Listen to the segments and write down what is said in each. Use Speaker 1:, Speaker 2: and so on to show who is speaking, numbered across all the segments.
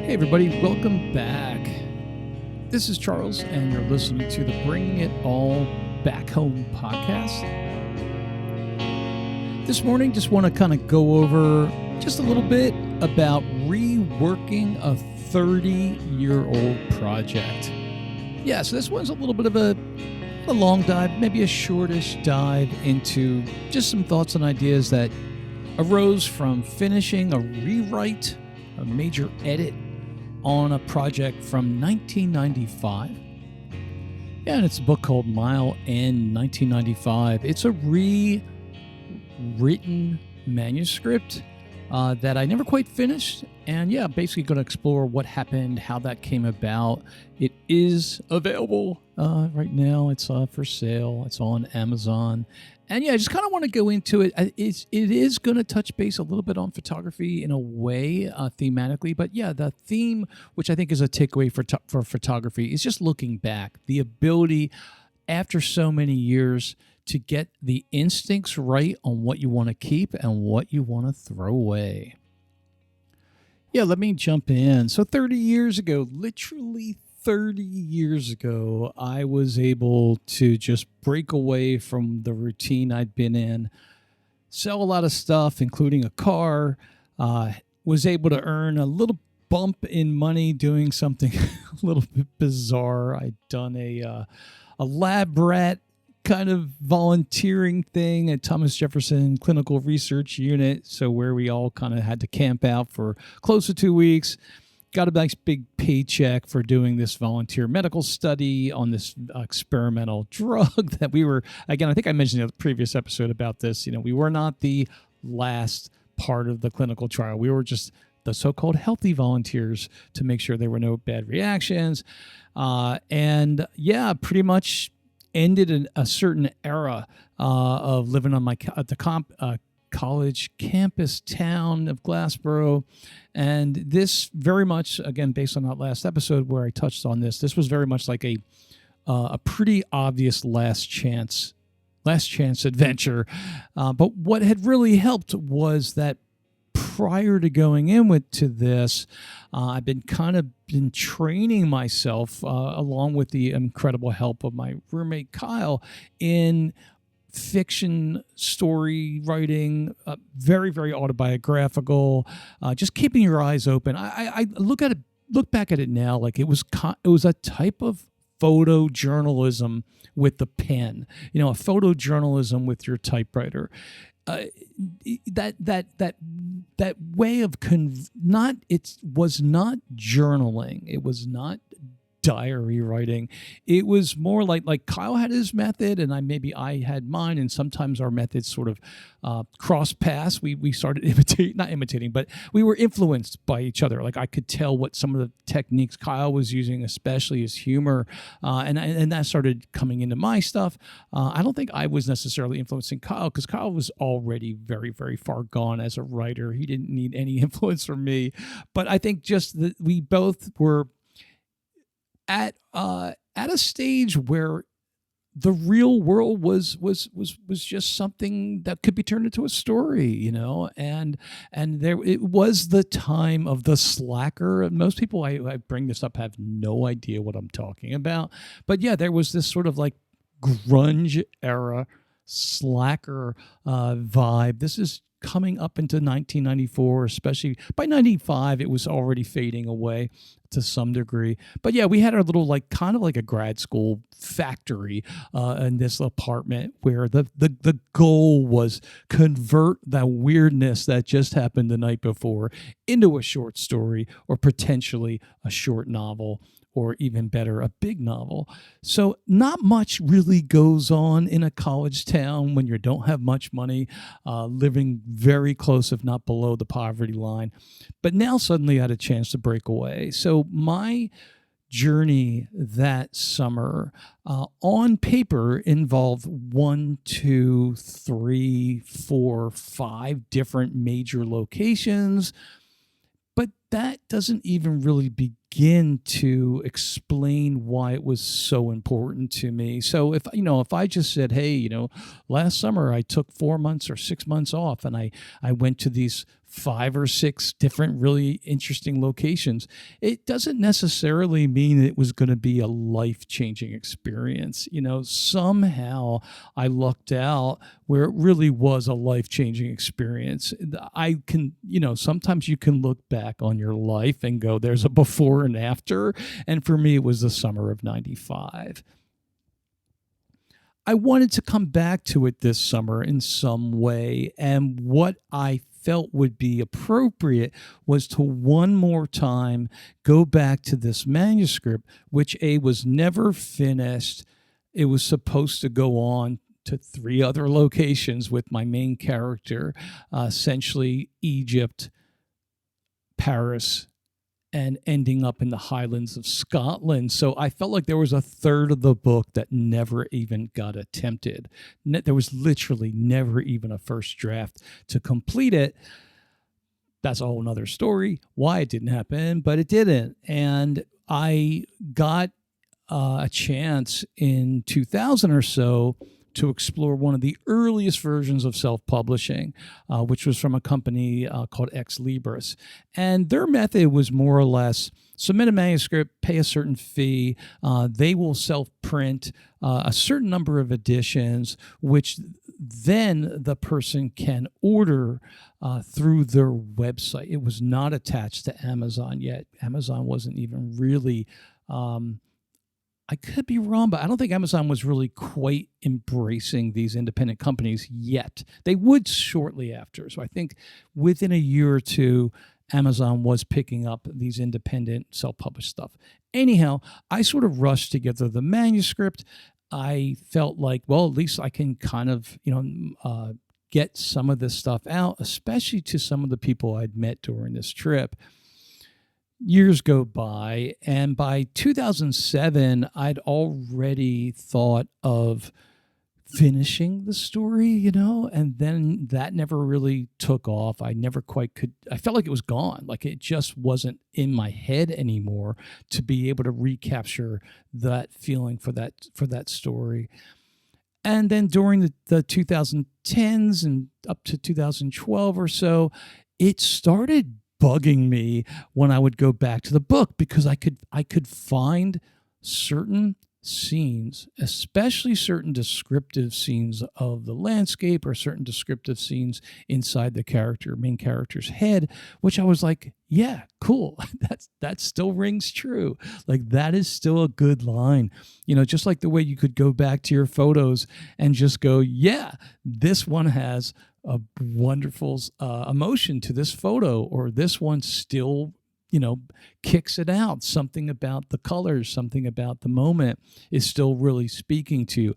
Speaker 1: Hey everybody, welcome back. This is Charles, and you're listening to the Bringing It All Back Home podcast. This morning, just want to kind of go over just a little bit about reworking a 30-year-old project. Yeah, so this one's a little bit of a long dive, maybe a shortish dive into just some thoughts and ideas that arose from finishing a rewrite, a major edit on a project from 1995. Yeah, and it's a book called Mile End 1995. It's a rewritten manuscript that I never quite finished. And yeah, basically going to explore what happened, how that came about. It is available right now. It's for sale. It's on Amazon. And yeah, I just kind of want to go into it. It is going to touch base a little bit on photography in a way, thematically. But yeah, the theme, which I think is a takeaway for photography, is just looking back. The ability, after so many years, to get the instincts right on what you want to keep and what you want to throw away. Yeah, let me jump in. So 30 years ago, literally 30 years ago, I was able to just break away from the routine I'd been in, sell a lot of stuff, including a car, was able to earn a little bump in money doing something a little bit bizarre. I'd done a lab rat kind of volunteering thing at Thomas Jefferson Clinical Research Unit, so where we all kind of had to camp out for close to 2 weeks. Got a nice big paycheck for doing this volunteer medical study on this experimental drug that we were, again, I think I mentioned in the previous episode about this, we were not the last part of the clinical trial. We were just the so-called healthy volunteers to make sure there were no bad reactions. And yeah, pretty much ended in a certain era of living on the college campus town of Glassboro. And this very much, again, based on that last episode where I touched on this was very much like a pretty obvious last chance adventure. But what had really helped was that prior to going to this, I've been training myself along with the incredible help of my roommate Kyle in fiction story writing, very, very autobiographical, just keeping your eyes open. I look back at it now like it was a type of photojournalism with the pen, a photojournalism with your typewriter. That way of it was not journaling. It was not diary writing. It was more like Kyle had his method and I had mine, and sometimes our methods sort of cross paths. We started not imitating, but we were influenced by each other. Like I could tell what some of the techniques Kyle was using, especially his humor, and that started coming into my stuff. I don't think I was necessarily influencing Kyle because Kyle was already very, very far gone as a writer. He didn't need any influence from me, but I think just that we both were at a stage where the real world was just something that could be turned into a story, and there it was the time of the slacker. Most people I bring this up have no idea what I'm talking about, but yeah, there was this sort of like grunge era slacker vibe. This is coming up into 1994, especially by 95, it was already fading away to some degree. But yeah, we had our little kind of like a grad school factory in this apartment where the goal was convert that weirdness that just happened the night before into a short story or potentially a short novel, or even better, a big novel. So not much really goes on in a college town when you don't have much money, living very close, if not below the poverty line. But now suddenly I had a chance to break away. So my journey that summer on paper involved 1, 2, 3, 4, 5 different major locations. But that doesn't even really begin to explain why it was so important to me. So if I just said, hey, last summer I took 4 months or 6 months off and I went to these 5 or 6 different really interesting locations. It doesn't necessarily mean it was going to be a life-changing experience. Somehow I lucked out where it really was a life-changing experience. I can, sometimes you can look back on your life and go, there's a before and after. And for me, it was the summer of 95. I wanted to come back to it this summer in some way. And what I felt would be appropriate was to one more time go back to this manuscript, which was never finished. It was supposed to go on to 3 other locations with my main character, essentially Egypt, Paris, and ending up in the Highlands of Scotland. So I felt like there was a third of the book that never even got attempted. There was literally never even a first draft to complete it. That's a whole nother story, why it didn't happen, but it didn't. And I got a chance in 2000 or so to explore one of the earliest versions of self-publishing, which was from a company called Ex Libris. And their method was more or less submit a manuscript, pay a certain fee. They will self-print a certain number of editions, which then the person can order through their website. It was not attached to Amazon yet. Amazon wasn't even really... I could be wrong, but I don't think Amazon was really quite embracing these independent companies yet. They would shortly after. So I think within a year or two, Amazon was picking up these independent self-published stuff. Anyhow, I sort of rushed together the manuscript. I felt like, well, at least I can kind of, get some of this stuff out, especially to some of the people I'd met during this trip. Years go by, and by 2007, I'd already thought of finishing the story, and then that never really took off. I never quite could. I felt like it was gone. Like it just wasn't in my head anymore to be able to recapture that feeling for that story. And then during the 2010s and up to 2012 or so, it started bugging me when I would go back to the book, because I could find certain scenes, especially certain descriptive scenes of the landscape or certain descriptive scenes inside the main character's head, which I was like, yeah, cool. That still rings true. Like that is still a good line. Just like the way you could go back to your photos and just go, yeah, this one has a wonderful emotion to this photo, or this one still, kicks it out. Something about the colors, something about the moment is still really speaking to you.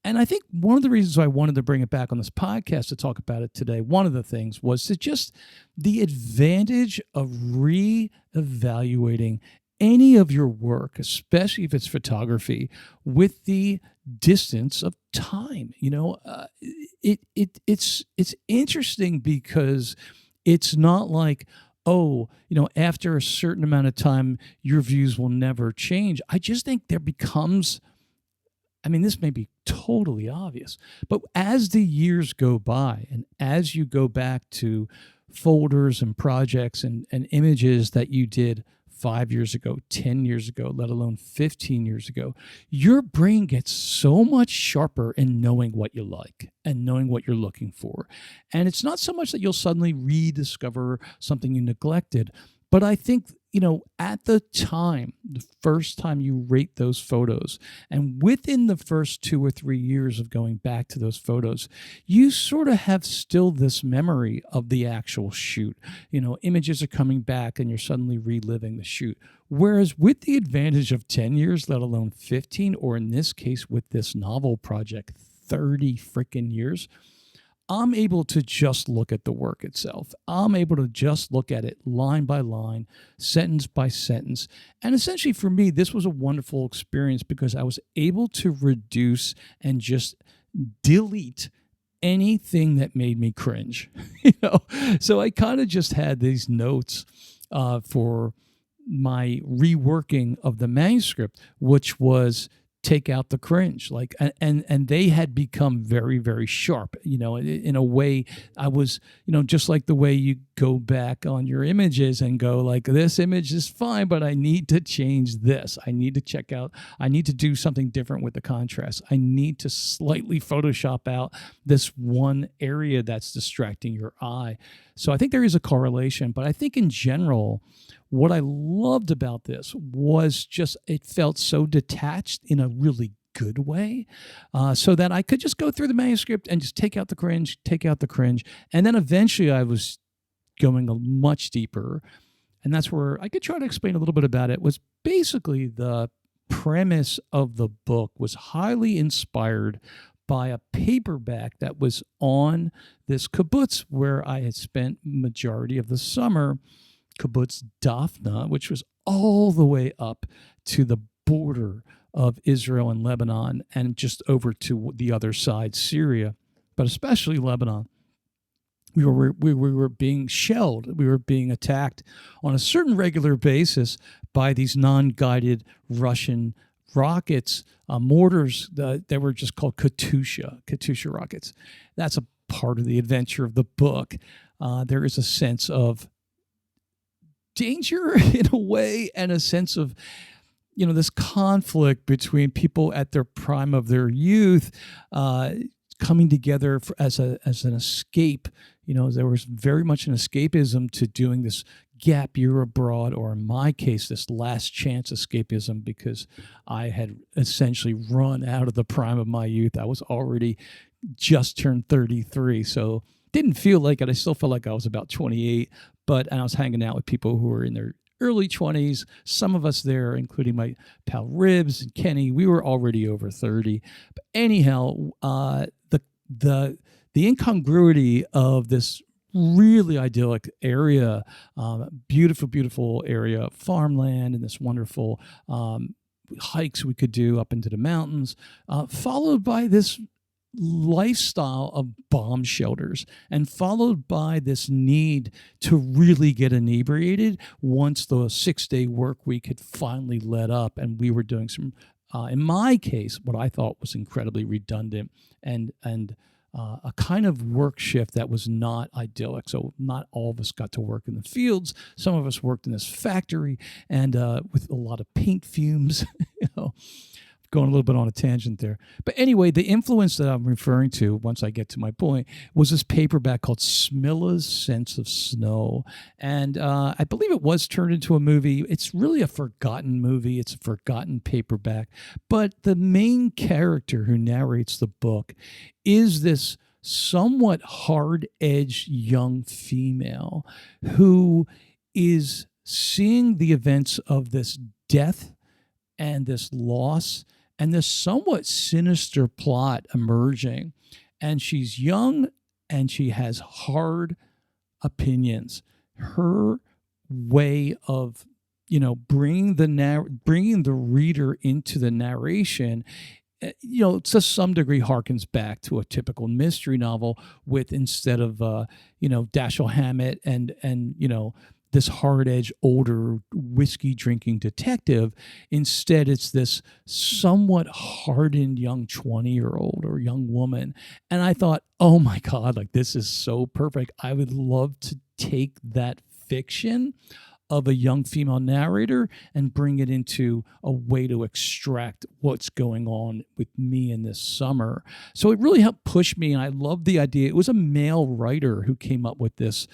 Speaker 1: And I think one of the reasons I wanted to bring it back on this podcast to talk about it today, one of the things was to just the advantage of re-evaluating any of your work, especially if it's photography, with the distance of time. It's interesting because it's not like, after a certain amount of time, your views will never change. I just think there becomes, this may be totally obvious, but as the years go by and as you go back to folders and projects and images that you did 5 years ago, 10 years ago, let alone 15 years ago, your brain gets so much sharper in knowing what you like and knowing what you're looking for. And it's not so much that you'll suddenly rediscover something you neglected, but I think, at the time, the first time you rate those photos, and within the first 2 or 3 years of going back to those photos, you sort of have still this memory of the actual shoot. Images are coming back and you're suddenly reliving the shoot. Whereas with the advantage of 10 years, let alone 15, or in this case with this novel project, 30 freaking years, I'm able to just look at the work itself. I'm able to just look at it line by line, sentence by sentence. And essentially for me, this was a wonderful experience because I was able to reduce and just delete anything that made me cringe. So I kind of just had these notes for my reworking of the manuscript, which was take out the cringe. Like, and they had become very, very sharp, in a way. I was, just like the way you go back on your images and go like, this image is fine, but I need to change this. I need to do something different with the contrast. I need to slightly Photoshop out this one area that's distracting your eye. So I think there is a correlation, but I think in general, what I loved about this was just it felt so detached in a really good way, so that I could just go through the manuscript and just take out the cringe. And then eventually I was going much deeper. And that's where I could try to explain a little bit about it. Was basically the premise of the book was highly inspired by a paperback that was on this kibbutz where I had spent majority of the summer, kibbutz Daphna, which was all the way up to the border of Israel and Lebanon and just over to the other side, Syria, but especially Lebanon. We were being shelled. We were being attacked on a certain regular basis by these non-guided Russian rockets, mortars that were just called Katyusha rockets. That's a part of the adventure of the book. There is a sense of danger in a way, and a sense of this conflict between people at their prime of their youth, coming together as an escape. There was very much an escapism to doing this gap year abroad, or in my case, this last chance escapism, because I had essentially run out of the prime of my youth. I was already just turned 33, so didn't feel like it. I still felt like I was about 28, and I was hanging out with people who were in their early 20s. Some of us there, including my pal Ribs and Kenny, we were already over 30. But anyhow, the incongruity of this really idyllic area, beautiful area, farmland, and this wonderful hikes we could do up into the mountains, followed by this lifestyle of bomb shelters, and followed by this need to really get inebriated once the 6-day work week had finally let up, and we were doing some, in my case, what I thought was incredibly redundant and a kind of work shift that was not idyllic. So not all of us got to work in the fields. Some of us worked in this factory and with a lot of paint fumes, going a little bit on a tangent there. But anyway, the influence that I'm referring to, once I get to my point, was this paperback called Smilla's Sense of Snow. And I believe it was turned into a movie. It's really a forgotten movie. It's a forgotten paperback. But the main character who narrates the book is this somewhat hard-edged young female who is seeing the events of this death and this loss and this somewhat sinister plot emerging. And she's young and she has hard opinions. Her way of, bringing the reader into the narration, to some degree harkens back to a typical mystery novel with, instead of, Dashiell Hammett and this hard-edged, older, whiskey-drinking detective. Instead, it's this somewhat hardened young 20-year-old or young woman. And I thought, oh my God, like this is so perfect. I would love to take that fiction of a young female narrator and bring it into a way to extract what's going on with me in this summer. So it really helped push me, and I loved the idea. It was a male writer who came up with this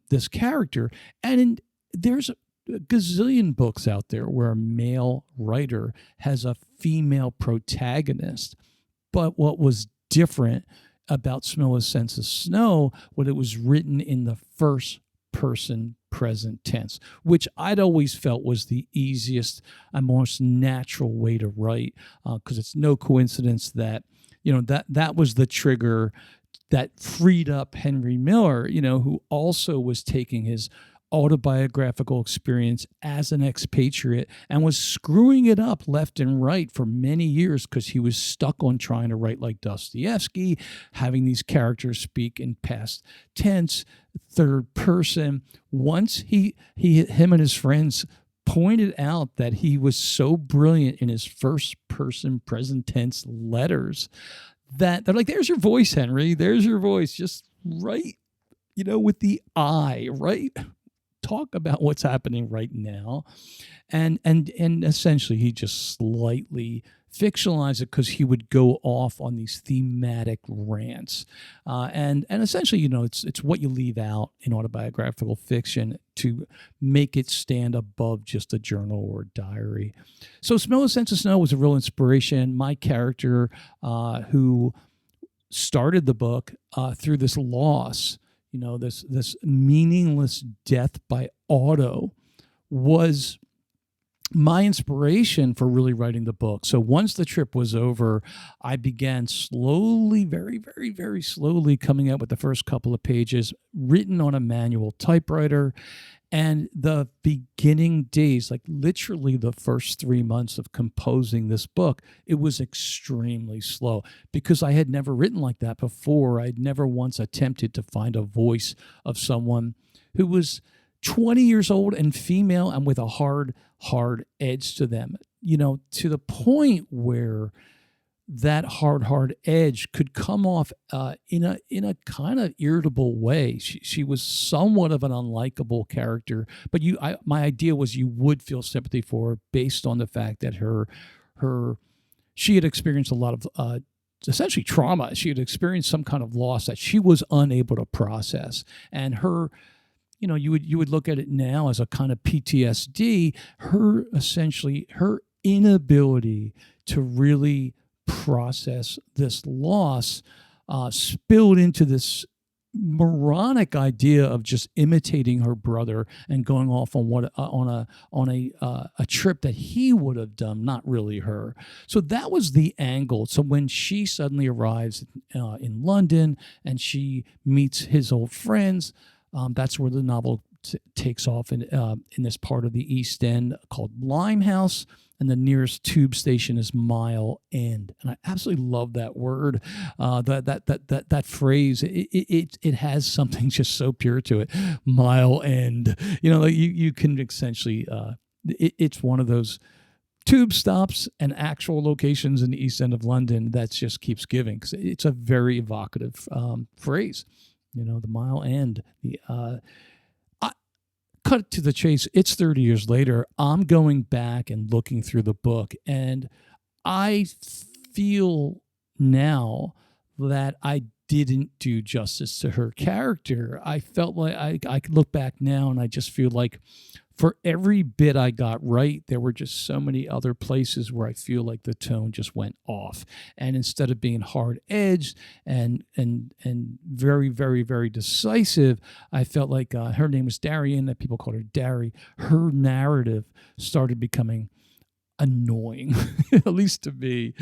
Speaker 1: this character, and there's a gazillion books out there where a male writer has a female protagonist. But what was different about Smilla's Sense of Snow, when it was written in the first person present tense, which I'd always felt was the easiest and most natural way to write, because it's no coincidence that that was the trigger that freed up Henry Miller, who also was taking his autobiographical experience as an expatriate and was screwing it up left and right for many years because he was stuck on trying to write like Dostoevsky, having these characters speak in past tense, third person. Once him and his friends pointed out that he was so brilliant in his first person present tense letters that they're like, there's your voice, Henry. There's your voice. Just right, with the I, right? Talk about what's happening right now. And essentially he just slightly fictionalized it because he would go off on these thematic rants, and essentially, it's what you leave out in autobiographical fiction to make it stand above just a journal or a diary. So Smell a Sense of Snow was a real inspiration. My character, who started the book through this loss, this meaningless death by auto, was my inspiration for really writing the book. So once the trip was over, I began slowly, very, very, very slowly coming out with the first couple of pages written on a manual typewriter. And the beginning days, like literally the first 3 months of composing this book, it was extremely slow because I had never written like that before. I'd never once attempted to find a voice of someone who was 20 years old and female and with a hard edge to them, to the point where that hard edge could come off in a kind of irritable way. She was somewhat of an unlikable character, but my idea was you would feel sympathy for her based on the fact that she had experienced a lot of essentially trauma. She had experienced some kind of loss that she was unable to process, and her, you would look at it now as a kind of PTSD. Her inability to really process this loss spilled into this moronic idea of just imitating her brother and going off on a trip that he would have done, not really her. So that was the angle. So when she suddenly arrives in London and she meets his old friends, that's where the novel takes off in this part of the East End called Limehouse, and the nearest tube station is Mile End. And I absolutely love that word, that phrase. It has something just so pure to it. Mile End. You can essentially. It's one of those tube stops and actual locations in the East End of London that just keeps giving, because it's a very evocative phrase. The Mile End. Cut to the chase. It's 30 years later. I'm going back and looking through the book, and I feel now that I didn't do justice to her character. I felt like I could look back now and I just feel like for every bit I got right, there were just so many other places where I feel like the tone just went off. And instead of being hard-edged and very, very, very decisive, I felt like her name was Darian, that people called her Dari. Her narrative started becoming annoying, at least to me.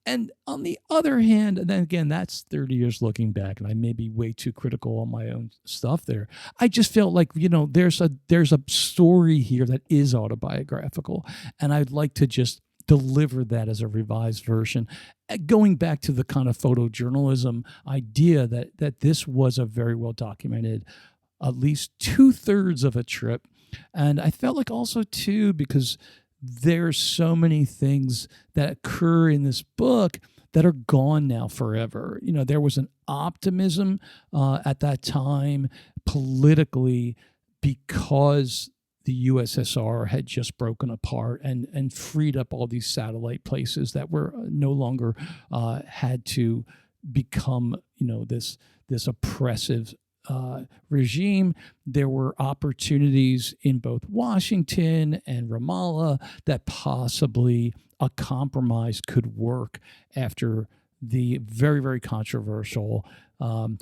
Speaker 1: And on the other hand, and then again, that's 30 years looking back, and I may be way too critical on my own stuff there. I just felt like, there's a story here that is autobiographical, and I'd like to just deliver that as a revised version, going back to the kind of photojournalism idea that this was a very well documented, at least 2/3 of a trip. And I felt like also too, because there's so many things that occur in this book that are gone now forever. There was an optimism at that time politically, because the USSR had just broken apart and freed up all these satellite places that were no longer had to become, this oppressive regime. There were opportunities in both Washington and Ramallah that possibly a compromise could work after the very, very controversial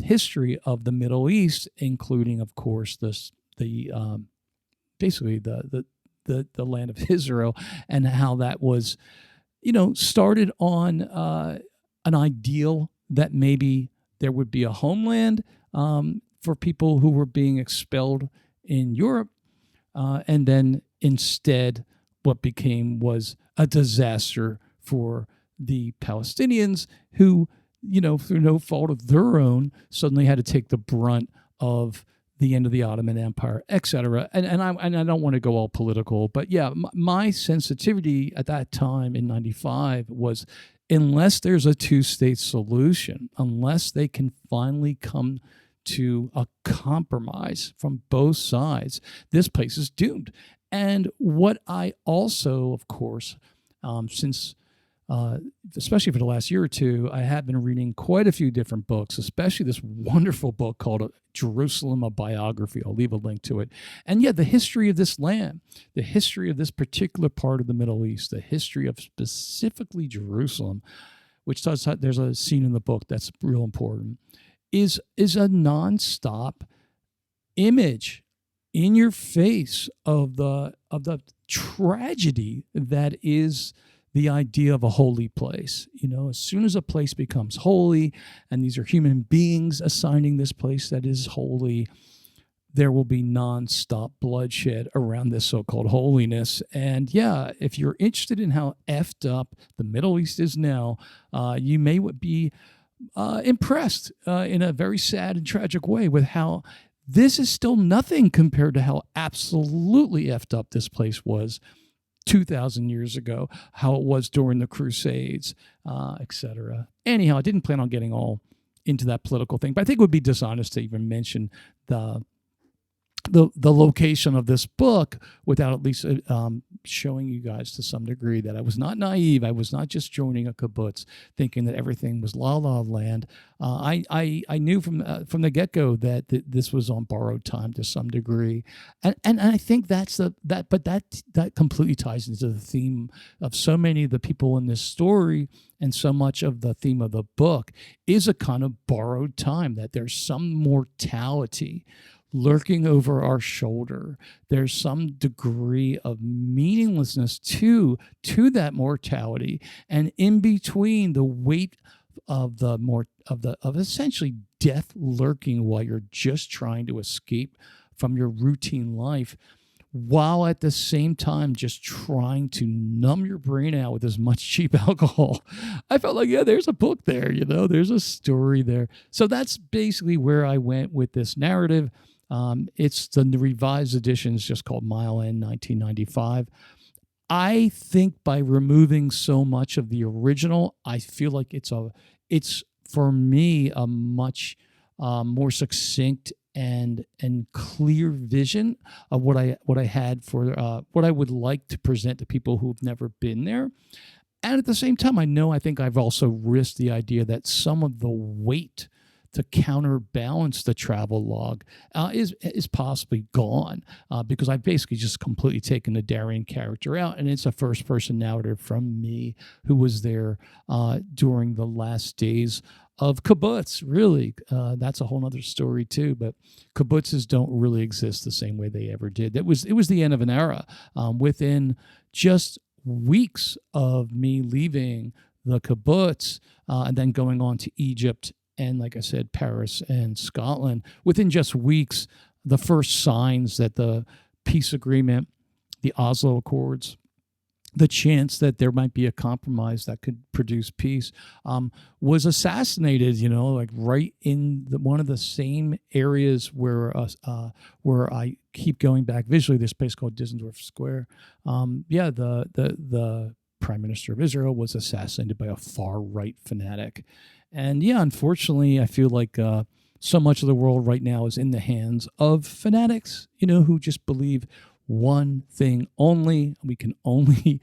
Speaker 1: history of the Middle East, including, of course, basically the land of Israel, and how that was, started on an ideal that maybe there would be a homeland for people who were being expelled in Europe. And then instead, what became was a disaster for the Palestinians who, through no fault of their own, suddenly had to take the brunt of the end of the Ottoman Empire, etc. And I don't want to go all political, but yeah, my sensitivity at that time in '95 was, unless there's a two-state solution, unless they can finally come to a compromise from both sides, this place is doomed. And what I also, of course, since especially for the last year or two, I have been reading quite a few different books, especially this wonderful book called Jerusalem, a Biography. I'll leave a link to it. And yeah, the history of this land, the history of this particular part of the Middle East, the history of specifically Jerusalem, which does, there's a scene in the book that's real important, is a nonstop image in your face of the tragedy that is the idea of a holy place. As soon as a place becomes holy, and these are human beings assigning this place that is holy, there will be nonstop bloodshed around this so-called holiness. And yeah, if you're interested in how effed up the Middle East is now, you may be impressed in a very sad and tragic way with how this is still nothing compared to how absolutely effed up this place was 2,000 years ago, how it was during the Crusades, etc. Anyhow, I didn't plan on getting all into that political thing, but I think it would be dishonest to even mention the location of this book without at least showing you guys to some degree that I was not naive. I was not just joining a kibbutz thinking that everything was la la land. I knew from the get-go that this was on borrowed time to some degree, and I think that completely ties into the theme of so many of the people in this story, and so much of the theme of the book is a kind of borrowed time, that there's some mortality lurking over our shoulder. There's some degree of meaninglessness to that mortality, and in between the weight of essentially death lurking while you're just trying to escape from your routine life, while at the same time just trying to numb your brain out with as much cheap alcohol. I felt like, yeah, there's a book there, there's a story there. So that's basically where I went with this narrative. It's the revised edition is just called Mile End 1995. I think by removing so much of the original, I feel like it's for me a much more succinct and clear vision of what I had for what I would like to present to people who've never been there. And at the same time, I think I've also risked the idea that some of the weight to counterbalance the travel log is possibly gone, because I've basically just completely taken the Darien character out, and it's a first-person narrative from me who was there during the last days of kibbutz. Really, that's a whole other story too, but kibbutzes don't really exist the same way they ever did. It was the end of an era. Within just weeks of me leaving the kibbutz and then going on to Egypt, and like I said, Paris and Scotland, within just weeks, the first signs that the peace agreement, the Oslo Accords, the chance that there might be a compromise that could produce peace, was assassinated, like right in one of the same areas where I keep going back visually, this place called Dizengoff Square. The Prime Minister of Israel was assassinated by a far-right fanatic. And yeah, unfortunately, I feel like so much of the world right now is in the hands of fanatics, who just believe one thing only. We can only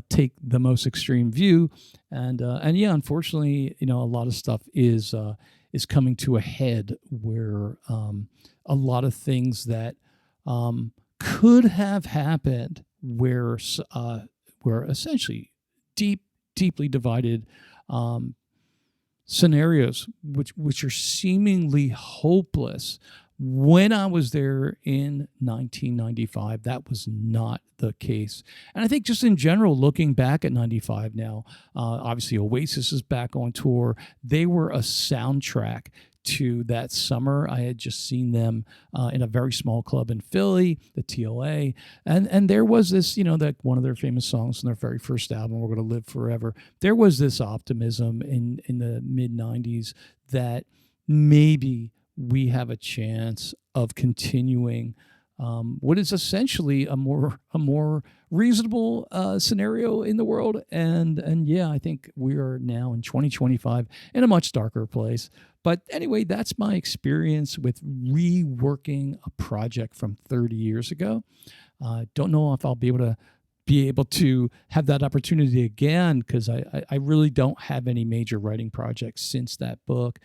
Speaker 1: take the most extreme view, and yeah, unfortunately, a lot of stuff is coming to a head where a lot of things that could have happened were essentially deeply divided scenarios, which are seemingly hopeless. When I was there in 1995, that was not the case. And I think just in general, looking back at 95 now, obviously Oasis is back on tour. They were a soundtrack to that summer. I had just seen them in a very small club in Philly, the TLA, and there was this, that one of their famous songs on their very first album, "We're Going to Live Forever." There was this optimism in the mid 90s that maybe we have a chance of continuing what is essentially a more reasonable scenario in the world. And yeah, I think we are now in 2025 in a much darker place. But anyway, that's my experience with reworking a project from 30 years ago. Don't know if I'll be able to have that opportunity again, because I really don't have any major writing projects since that book.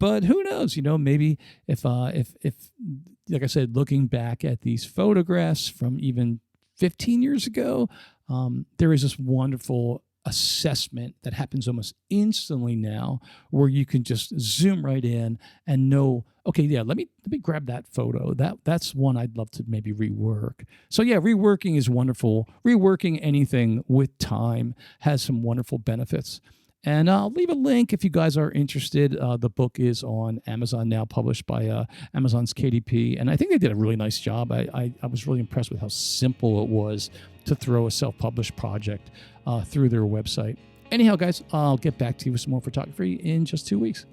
Speaker 1: But who knows? Maybe if like I said, looking back at these photographs from even 15 years ago, there is this wonderful assessment that happens almost instantly now, where you can just zoom right in and know, okay, yeah, let me grab that photo. That's one I'd love to maybe rework. So yeah, reworking is wonderful. Reworking anything with time has some wonderful benefits. And I'll leave a link if you guys are interested. The book is on Amazon now, published by Amazon's KDP. And I think they did a really nice job. I was really impressed with how simple it was to throw a self-published project through their website. Anyhow, guys, I'll get back to you with some more photography in just 2 weeks.